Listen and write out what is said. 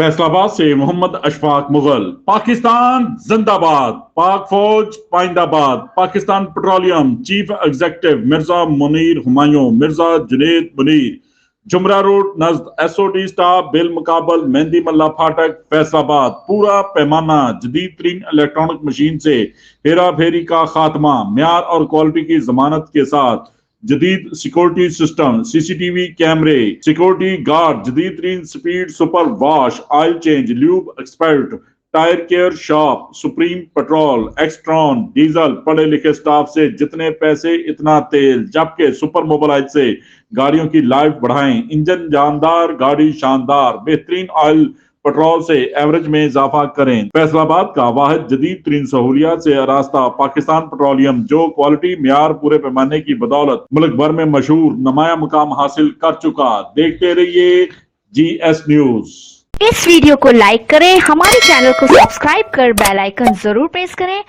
فیصل آباد سے محمد اشفاق مغل۔ پاکستان زندہ باد، پاک فوج پائندہ باد۔ Pakistan petroleum chief executive Mirza Munir Humayun, Mirza Junaid Munir, Jhumra road نزد ایس او ٹی سٹاف بالمقابل مہندی ملا پھاٹک، فیصل آباد۔ پورا پیمانہ جدید ترین الیکٹرانک مشین سے ہیرا پھیری کا خاتمہ، معیار اور کوالٹی کی ضمانت کے ساتھ۔ جدید security system, C C T V کیمرے، سیکورٹی گارڈ، جدید ترین speed super wash, oil change, lube expert, tyre care shop, supreme petrol, ایکسٹران، ڈیزل، پڑھے لکھے سٹاف سے جتنے پیسے اتنا تیل، جبکہ سپر موبلائز سے گاڑیوں کی لائف بڑھائیں، انجن جاندار، گاڑی شاندار، بہترین آئل پیٹرول سے ایوریج میں اضافہ کریں۔ فیصل آباد کا واحد جدید ترین سہولیات سے آراستہ پاکستان پیٹرولیم، جو کوالٹی معیار پورے پیمانے کی بدولت ملک بھر میں مشہور نمایاں مقام حاصل کر چکا۔ دیکھتے رہیے جی ایس نیوز۔ اس ویڈیو کو لائک کریں، ہمارے چینل کو سبسکرائب کر بیل آئیکن ضرور پریس کریں۔